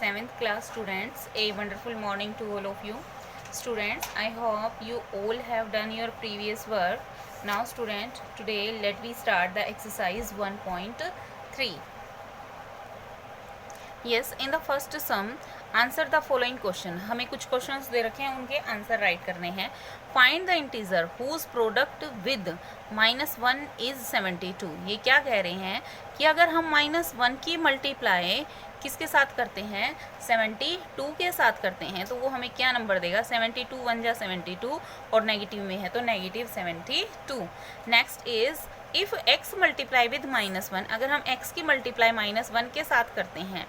7th class students, a wonderful morning to all of you. Students, I hope you all have done your previous work. Now student, today let me start the exercise 1.3. Yes, in the first sum, answer the following question. हमें कुछ questions दे रखे हैं, उनके answer write करने हैं. Find the integer whose product with -1 is 72. ये क्या कह रहे हैं कि अगर हम -1 की मल्टीप्लाई किसके साथ करते हैं, 72 के साथ करते हैं, तो वो हमें क्या नंबर देगा, 72 1 जा 72 और नेगेटिव में है तो -72. Next is if x multiply with -1, अगर हम x की मल्टीप्लाई -1 के साथ करते हैं,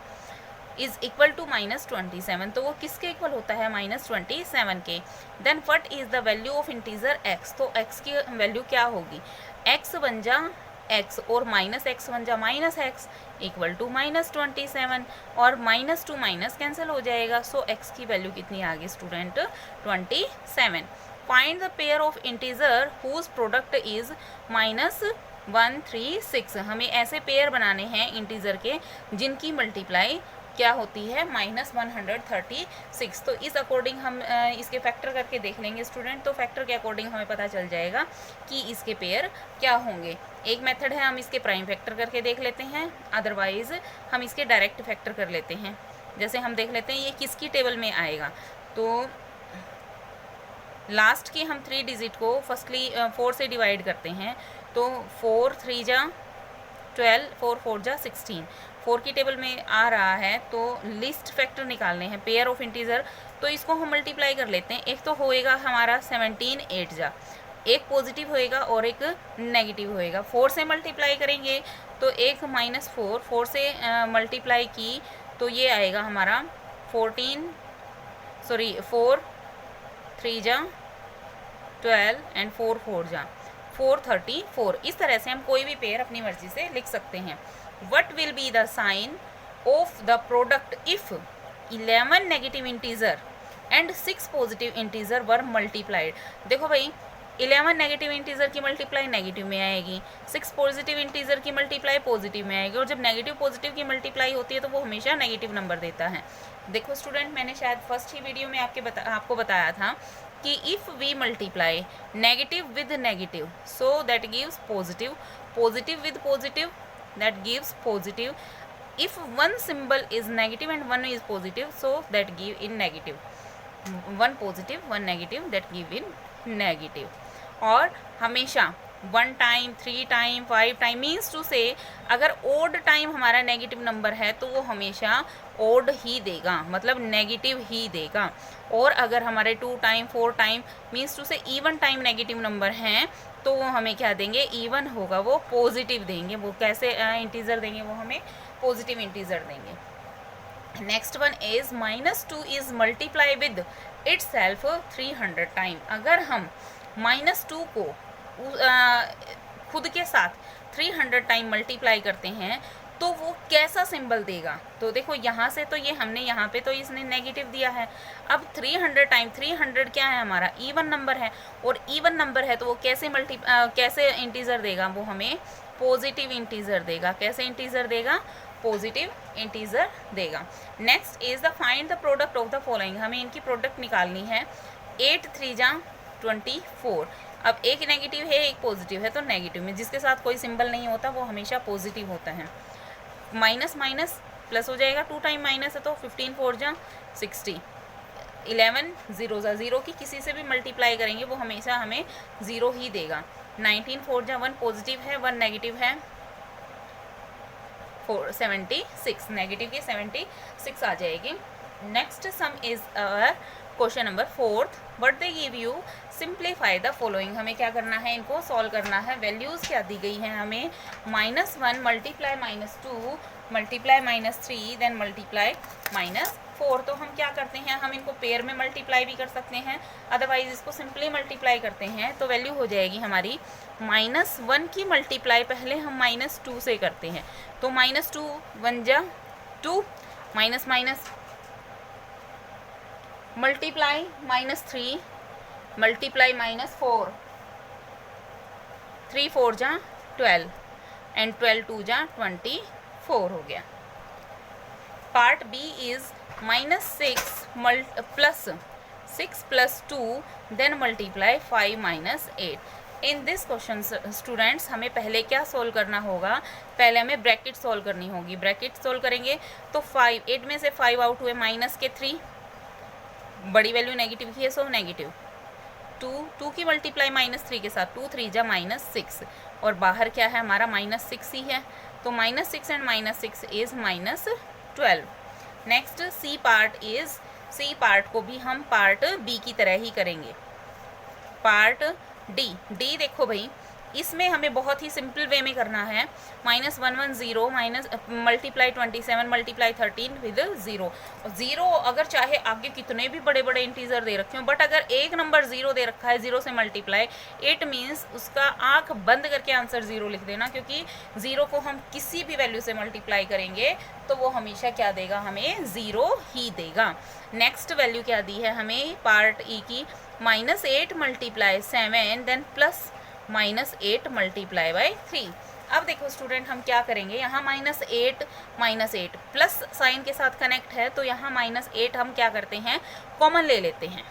इज इक्वल टू -27, तो वो किसके इक्वल होता है, -27 के. Then what is the value of integer x, तो x की वैल्यू क्या होगी, x बन जा x और -x बन जा -x इक्वल टू -27 और -2 माइनस कैंसिल हो जाएगा. सो x की वैल्यू कितनी आ गई student, 27. Find the pair of integer whose product is -136. हमें ऐसे पेयर बनाने हैं इंटीजर के जिनकी मल्टीप्लाई क्या होती है, -136. तो इस अकॉर्डिंग हम इसके फैक्टर करके देख लेंगे स्टूडेंट. तो फैक्टर के अकॉर्डिंग हमें पता चल जाएगा कि इसके पेयर क्या होंगे. एक मेथड है हम इसके प्राइम फैक्टर करके देख लेते हैं, अदरवाइज हम इसके डायरेक्ट फैक्टर कर लेते हैं. जैसे हम देख लेते हैं ये किसकी टेबल में आएगा. तो लास्ट की हम 3 डिजिट को फर्स्टली 4 से डिवाइड करते हैं. तो 4 3 जा 12, 4 4 जा 16. 4 की टेबल में आ रहा है तो लिस्ट फैक्टर निकालने हैं पेयर ऑफ इंटीजर. तो इसको हम मल्टीप्लाई कर लेते हैं. एक तो होएगा हमारा 17 8 जा, एक पॉजिटिव होएगा और एक नेगेटिव होएगा. 4 से मल्टीप्लाई करेंगे तो एक -4, 4 से मल्टीप्लाई की तो ये आएगा हमारा 4 3 जा 12 एंड 4 4 जा 434. इस तरह से हम कोई भी पेयर अपनी मर्जी से लिख सकते हैं. What will be the sign of the product if 11 negative integer and 6 positive integer were multiplied. देखो भाई 11 नेगेटिव इंटीजर की मल्टीप्लाई नेगेटिव में आएगी, 6 पॉजिटिव इंटीजर की मल्टीप्लाई पॉजिटिव में आएगी, और जब नेगेटिव पॉजिटिव की मल्टीप्लाई होती है तो वो हमेशा नेगेटिव नंबर देता है. देखो स्टूडेंट, मैंने शायद फर्स्ट ही वीडियो में आपको बताया था कि if we multiply negative with negative so that gives positive, positive with positive that gives positive. If one symbol is negative and one is positive, so that give in negative. One positive, one negative, that give in negative. और हमेशा 1 time 3 time 5 time means to say अगर odd time हमारा negative number है तो वो हमेशा odd ही देगा, मतलब नेगेटिव ही देगा. और अगर हमारे 2 टाइम 4 टाइम मीन्स टू से इवन टाइम नेगेटिव नंबर हैं तो वो हमें क्या देंगे, इवन होगा वो पॉजिटिव देंगे. वो कैसे इंटीजर देंगे, वो हमें पॉजिटिव इंटीजर देंगे. Next one is -2 is multiply with it self 300 time. अगर हम -2 को खुद के साथ 300 टाइम मल्टीप्लाई करते हैं तो वो कैसा सिंबल देगा. तो देखो यहाँ से तो ये हमने यहाँ पे तो इसने नेगेटिव दिया है. अब 300 टाइम 300 क्या है, हमारा इवन नंबर है, और इवन नंबर है तो वो कैसे इंटीजर देगा, वो हमें पॉजिटिव इंटीजर देगा. कैसे इंटीजर देगा, पॉजिटिव इंटीजर देगा. Next is the find the product of the following. हमें इनकी प्रोडक्ट निकालनी है. 8 3 जा 24. अब एक नेगेटिव है एक पॉजिटिव है तो नेगेटिव में जिसके साथ कोई सिंबल नहीं होता वो हमेशा पॉजिटिव होता है. माइनस माइनस प्लस हो जाएगा, 2 टाइम माइनस है तो 15 4 जा 60. 11 0 जा 0 की किसी से भी मल्टीप्लाई करेंगे वो हमेशा हमें 0 ही देगा. 19 4 जा 1 पॉजिटिव है 1 नेगेटिव है 76. नेगेटिव की 76 आ जाएगी. Next sum is our question number 4th. What they give you, simplify the following. हमें क्या करना है, इनको सॉल्व करना है. वैल्यूज़ क्या दी गई हैं हमें, -1 मल्टीप्लाई -2 मल्टीप्लाई -3 देन मल्टीप्लाई -4. तो हम क्या करते हैं, हम इनको पेयर में मल्टीप्लाई भी कर सकते हैं, अदरवाइज इसको सिंपली मल्टीप्लाई करते हैं. तो वैल्यू हो जाएगी हमारी -1 की मल्टीप्लाई पहले हम -2 से करते हैं. तो -2 1 जा 2 माइनस माइनस मल्टीप्लाई -3 मल्टीप्लाई -4 3 4 जा 12 एंड 12 2 जा 24 हो गया. Part B is -6 plus 6 + 2 then multiply 5 - 8। In this question students हमें पहले क्या सोल्व करना होगा, पहले हमें ब्रैकेट सोल्व करनी होगी। ब्रैकेट सोल्व करेंगे तो 8 में से 5 आउट हुए -3, बड़ी वैल्यू नेगेटिव की है सो नेगेटिव 2 की मल्टीप्लाई -3 के साथ 2 3 जा -6 और बाहर क्या है हमारा -6 ही है, तो -6 and -6 is -12। Next C part को भी हम पार्ट बी की तरह ही करेंगे। पार्ट डी देखो भाई, इसमें हमें बहुत ही सिंपल वे में करना है। -110 मल्टीप्लाई 27 मल्टीप्लाई 13 विद 0 अगर चाहे आगे कितने भी बड़े बड़े इंटीजर दे रखे हो, बट अगर एक नंबर 0 दे रखा है 0 से मल्टीप्लाई, इट मीन्स उसका आंख बंद करके आंसर 0 लिख देना, क्योंकि 0 को हम किसी भी वैल्यू से मल्टीप्लाई करेंगे तो वो हमेशा क्या देगा, हमें 0 ही देगा। नेक्स्ट वैल्यू क्या दी है हमें पार्ट ई की, -8 multiply 7 then plus -8 multiply by 3। अब देखो स्टूडेंट हम क्या करेंगे, यहाँ -8 प्लस साइन के साथ कनेक्ट है, तो यहाँ -8 हम क्या करते हैं, कॉमन ले लेते हैं।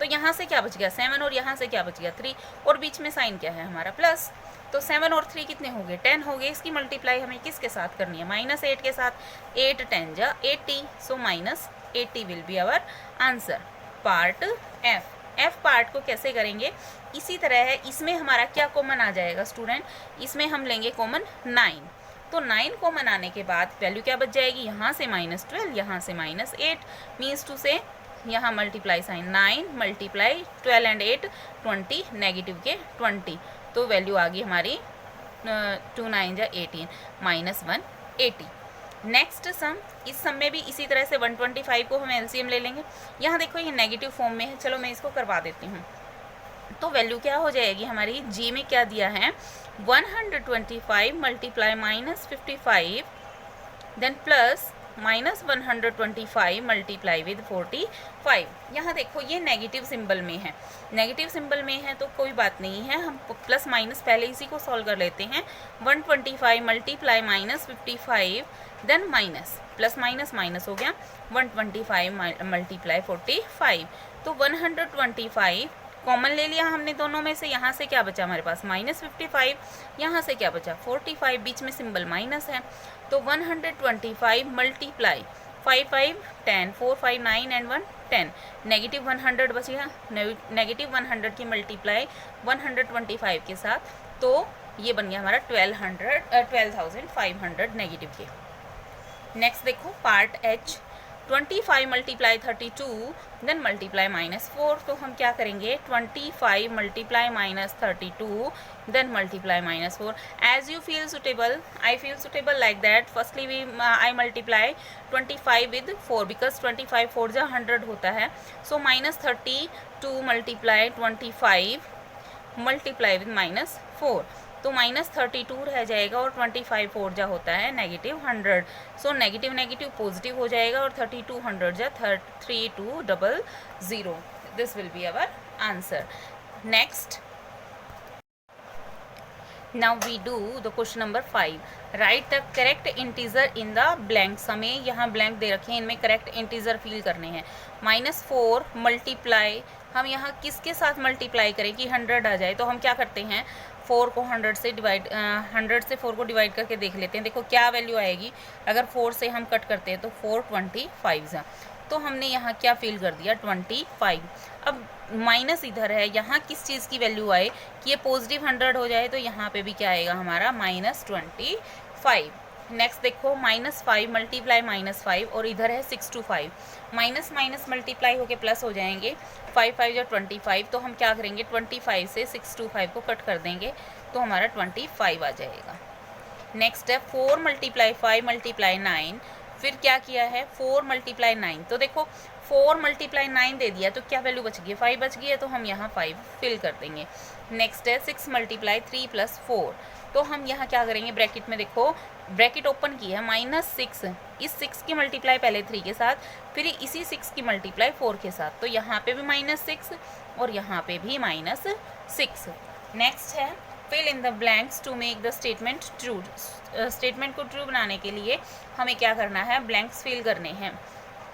तो यहाँ से क्या बच गया 7 और यहाँ से क्या बच गया 3 और बीच में साइन क्या है हमारा प्लस, तो 7 और 3 कितने हो गए 10 हो गए। इसकी मल्टीप्लाई हमें किसके साथ करनी है, -8 के साथ। 8 10 जा 80, so -80 will be our answer. Part F part को कैसे करेंगे, इसी तरह है। इसमें हमारा क्या कॉमन आ जाएगा स्टूडेंट, इसमें हम लेंगे कॉमन 9, तो 9 कॉमन आने के बाद वैल्यू क्या बच जाएगी, यहाँ से -12 यहाँ से -8 मीन्स टू से यहाँ multiply sign 9 multiply 12 and 8 20 negative के 20, तो वैल्यू आ गई हमारी 2 9 जा 18 -180। नेक्स्ट सम, इस सम में भी इसी तरह से 125 को हम एलसीएम ले लेंगे। यहाँ देखो ये नेगेटिव फॉर्म में है, चलो मैं इसको करवा देती हूँ। तो वैल्यू क्या हो जाएगी हमारी, जी में क्या दिया है 125 multiply -55 then plus -125 multiply with 45। यहाँ देखो ये नेगेटिव सिंबल में है, नेगेटिव सिंबल में है तो कोई बात नहीं है, हम प्लस माइनस पहले इसी को सॉल्व कर लेते हैं। 125 multiply -55 then minus plus minus minus हो गया 125 मल्टीप्लाई 45, तो 125 कॉमन ले लिया हमने दोनों में से। यहाँ से क्या बचा हमारे पास -55, यहाँ से क्या बचा 45, बीच में सिंबल माइनस है, तो 125 मल्टीप्लाई 5 5 10 4 5 9 एंड 1 10 नेगेटिव 100 बच गया। नेगेटिव 100 की मल्टीप्लाई 125 के साथ, तो ये बन गया हमारा 12,500 नेगेटिव के। नेक्स्ट देखो part H, 25 multiply 32 then multiply -4, तो हम क्या करेंगे 25 multiply -32 then multiply -4। As you feel suitable, I feel suitable like that. Firstly we I multiply 25 with 4 because 25 4 जा 100 होता है, सो -32 मल्टीप्लाई 25 मल्टीप्लाई विद -4, तो -32 रह जाएगा और 25 4 जा होता है -100, सो नेगेटिव नेगेटिव पॉजिटिव हो जाएगा और 32 100 जा 3200, this will be our answer. Next now we do the question number 5, write the correct integer in the blanks. हमें यहाँ ब्लैंक दे रखे हैं, इनमें करेक्ट इंटीजर फिल करने हैं। -4 मल्टीप्लाई, हम यहाँ किसके साथ मल्टीप्लाई करें कि 100 आ जाए, तो हम क्या करते हैं 4 को 100 से 4 को डिवाइड करके देख लेते हैं। देखो क्या वैल्यू आएगी, अगर 4 से हम कट करते हैं तो 425 है, तो हमने यहाँ क्या फिल कर दिया 25। अब माइनस इधर है, यहाँ किस चीज़ की वैल्यू आए कि ये पॉजिटिव 100 हो जाए, तो यहाँ पे भी क्या आएगा हमारा -25। नेक्स्ट देखो -5 मल्टीप्लाई -5 और इधर है 6 to 5, माइनस माइनस मल्टीप्लाई होके प्लस हो जाएंगे, 5 5 या 25, तो हम क्या करेंगे 25 से 6 to 5 को कट कर देंगे, तो हमारा 25 आ जाएगा। नेक्स्ट है 4 मल्टीप्लाई 5 मल्टीप्लाई 9, फिर क्या किया है 4 मल्टीप्लाई 9, तो देखो 4 मल्टीप्लाई 9 दे दिया, तो क्या वैल्यू बच गई 5 बच गई है, तो हम यहाँ 5 फिल कर देंगे। नेक्स्ट है 6 मल्टीप्लाई 3 + 4, तो हम यहाँ क्या करेंगे ब्रैकेट में देखो ब्रैकेट ओपन की है -6, इस 6 की मल्टीप्लाई पहले 3 के साथ, फिर इसी 6 की मल्टीप्लाई 4 के साथ, तो यहाँ पे भी -6 और यहाँ पे भी -6। नेक्स्ट है fill in the blanks to make the statement true. Statement को ट्रू बनाने के लिए हमें क्या करना है, ब्लैंक्स फिल करने हैं।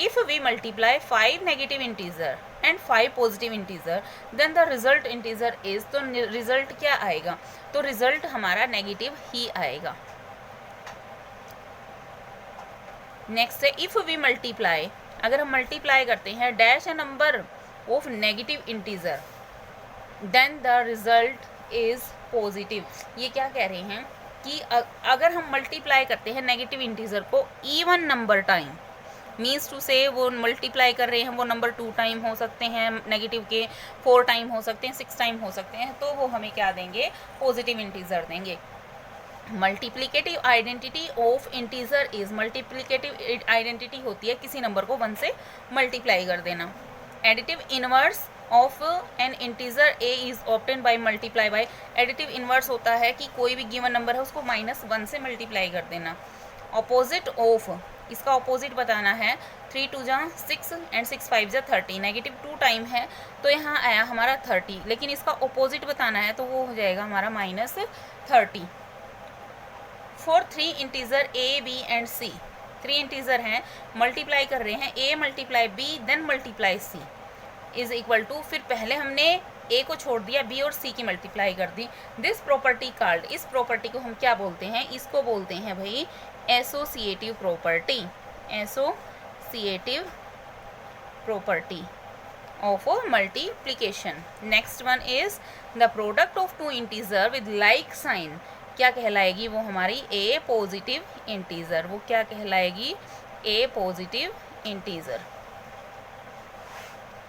If we multiply 5 negative integer and 5 positive integer then the result integer is, तो रिजल्ट क्या आएगा, तो रिजल्ट हमारा नेगेटिव ही आएगा। नेक्स्ट है इफ़ वी मल्टीप्लाई, अगर हम मल्टीप्लाई करते हैं dash a number of negative integer then the result is positive. ये क्या कह रहे हैं कि अगर हम मल्टीप्लाई करते हैं नेगेटिव इंटीजर को even number time, means to say वो मल्टीप्लाई कर रहे हैं, वो नंबर 2 टाइम हो सकते हैं नेगेटिव के, 4 टाइम हो सकते हैं, 6 टाइम हो सकते हैं, तो वो हमें क्या देंगे, पॉजिटिव इंटीजर देंगे। Multiplicative identity of integer is, multiplicative identity होती है किसी नंबर को 1 से मल्टीप्लाई कर देना। Additive inverse of N integer a is obtain by multiply by, additive inverse होता है कि कोई भी गिवन नंबर है उसको -1 से मल्टीप्लाई कर देना। ऑपोजिट ऑफ, इसका ऑपोजिट बताना है, 3 2 जा 6 एंड 6 5 जा 30, नेगेटिव 2 टाइम है तो यहाँ आया हमारा 30, लेकिन इसका ऑपोजिट बताना है तो वो हो जाएगा हमारा -30। For 3 integer a b and c, 3 integer हैं, मल्टीप्लाई कर रहे हैं, a multiply b then multiply c is equal to, फिर पहले हमने ए को छोड़ दिया, बी और सी की मल्टीप्लाई कर दी। दिस प्रॉपर्टी कॉल्ड, इस प्रॉपर्टी को हम क्या बोलते हैं, इसको बोलते हैं भाई associative property, associative property of multiplication. Next one is the product of 2 integer with like sign, क्या कहलाएगी, वो हमारी ए पॉजिटिव इंटीजर, वो क्या कहलाएगी, a positive integer.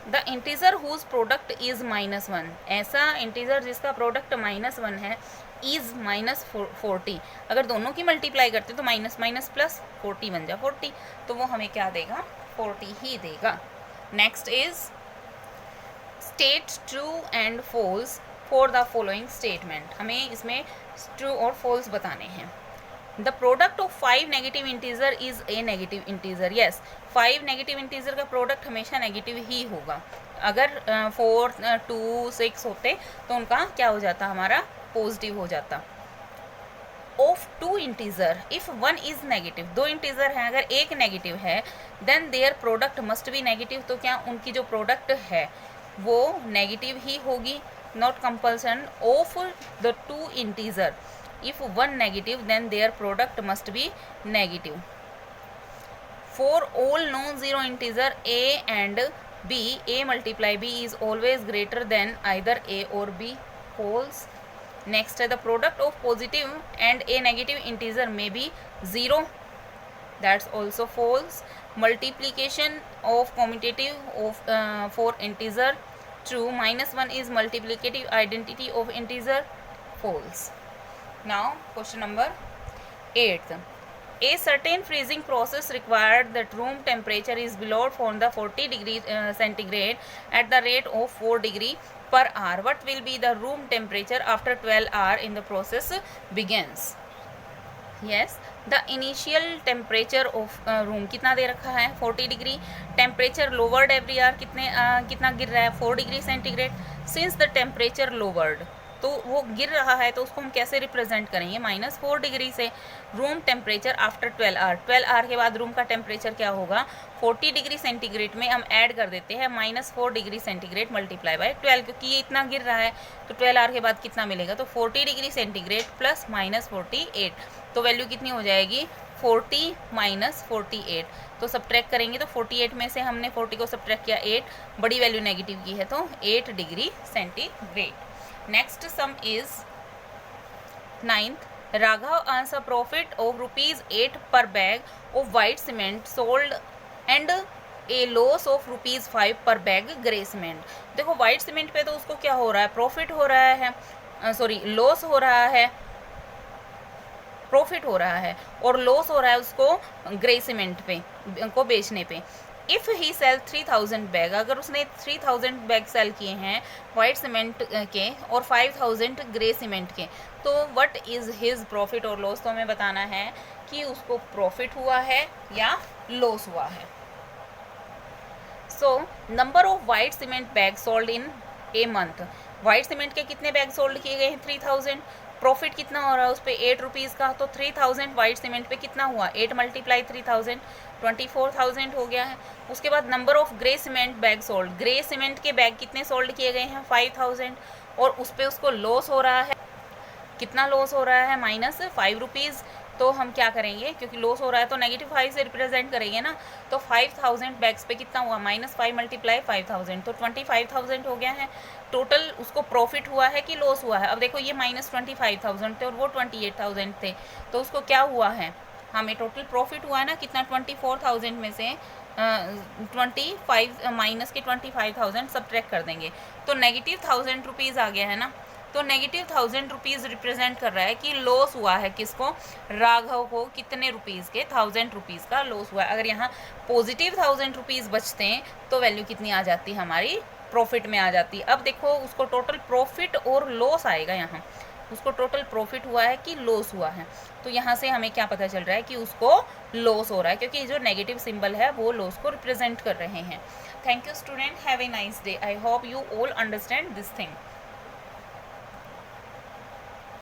The integer whose product is -1, ऐसा इंटीजर जिसका प्रोडक्ट -1 है, इज -40, अगर दोनों की मल्टीप्लाई करते तो माइनस माइनस प्लस 40 बन जा 40, तो वो हमें क्या देगा, 40 ही देगा। Next is state true and false for the following statement, हमें इसमें ट्रू और फॉल्स बताने हैं। The product of 5 negative integer is a negative integer, yes 5 negative integer का प्रोडक्ट हमेशा नेगेटिव ही होगा। अगर 4 2 6 होते तो उनका क्या हो जाता, हमारा पॉजिटिव हो जाता। Of 2 integer if 1 is negative, 2 integer हैं, अगर एक नेगेटिव है then their product must be negative, तो क्या उनकी जो प्रोडक्ट है वो नेगेटिव ही होगी। Not compulsion of the 2 integer if 1 negative then their product must be negative. For all non-zero integer a and b, a multiply b is always greater than either a or b, false. Next the product of positive and a negative integer may be 0, that's also false. Multiplication of commutative of for integer, true. -1 is multiplicative identity of integer, false. Now question number 8. A certain freezing process required that room temperature is below from the 40 degree centigrade at the rate of 4 degree per hour. What will be the room temperature after 12 hour in the process begins? Yes, the initial temperature of room कितना दे रखा है, 40 degree. Temperature lowered every hour कितना गिर रहा है, 4 degree centigrade. Since the temperature lowered, तो वो गिर रहा है तो उसको हम कैसे रिप्रेजेंट करेंगे, -4 डिग्री से। Room temperature after 12 hour, 12 hour के बाद रूम का टेम्परेचर क्या होगा, 40 डिग्री सेंटीग्रेड में हम ऐड कर देते हैं -4 डिग्री सेंटीग्रेड मल्टीप्लाई बाय 12, क्योंकि ये इतना गिर रहा है तो 12 आवर के बाद कितना मिलेगा, तो 40 डिग्री सेंटीग्रेड प्लस -48, तो वैल्यू कितनी हो जाएगी, 40 - 48। तो सब्ट्रैक्ट करेंगे तो 48 में से हमने 40 को सब्ट्रैक्ट किया 8, बड़ी वैल्यू नेगेटिव की है तो 8 degree centigrade. Next sum is 9th. Raghav earns a profit of ₹8 per bag of white cement sold and a loss of ₹5 per bag grey cement. देखो white cement पे तो उसको क्या हो रहा है, प्रॉफिट हो रहा है, सॉरी लॉस हो रहा है, प्रॉफिट हो रहा है, और लॉस हो रहा है उसको ग्रे सीमेंट पे को बेचने पे। इफ़ ही सेल 3000 बैग, अगर उसने 3000 बैग सेल किए हैं वाइट सीमेंट के और 5000 ग्रे सीमेंट के, तो व्हाट इज़ हिज प्रॉफिट और लॉस, तो हमें बताना है कि उसको प्रॉफिट हुआ है या लॉस हुआ है। So number of white cement bag sold in a month, white cement के कितने बैग सोल्ड किए गए हैं 3000, प्रॉफिट कितना हो रहा है उस पर 8 रुपीज़ का, तो 3000 वाइट सीमेंट पे कितना हुआ 8 मल्टीप्लाई 3000 24,000 हो गया है। उसके बाद number of grey cement bag sold, grey cement के बैग कितने सोल्ड किए गए हैं 5000 और उस पर उसको लॉस हो रहा है, कितना लॉस हो रहा है -5 रुपीज़। तो हम क्या करेंगे, क्योंकि लॉस हो रहा है तो -5 से रिप्रेजेंट करेंगे ना, तो 5000 बैग्स पे कितना हुआ -5 मल्टीप्लाई 5000 तो 25,000 हो गया है। टोटल उसको प्रॉफिट हुआ है कि लॉस हुआ है, अब देखो ये -25,000 थे और वो 28,000 थे, तो उसको क्या हुआ है, हमें टोटल प्रॉफिट हुआ है ना कितना 24,000 में से 25 माइनस के 25,000 सब्ट्रैक्ट कर देंगे तो -1000 रुपीज़ आ गया है ना। तो -1000 रुपीज़ रिप्रेजेंट कर रहा है कि लॉस हुआ है किसको, राघव को कितने रुपीज़ के 1000 रुपीज़ का लॉस हुआ है। अगर यहाँ पॉजिटिव 1000 रुपीज़ बचते हैं तो वैल्यू कितनी आ जाती हमारी, प्रॉफिट में आ जाती। अब देखो उसको टोटल प्रॉफिट और लॉस आएगा, यहाँ उसको टोटल प्रॉफिट हुआ है कि लॉस हुआ है, तो यहाँ से हमें क्या पता चल रहा है कि उसको लॉस हो रहा है, क्योंकि जो नेगेटिव सिंबल है वो लॉस को रिप्रेजेंट कर रहे हैं। Thank you student, have a nice day. I hope you all understand this thing.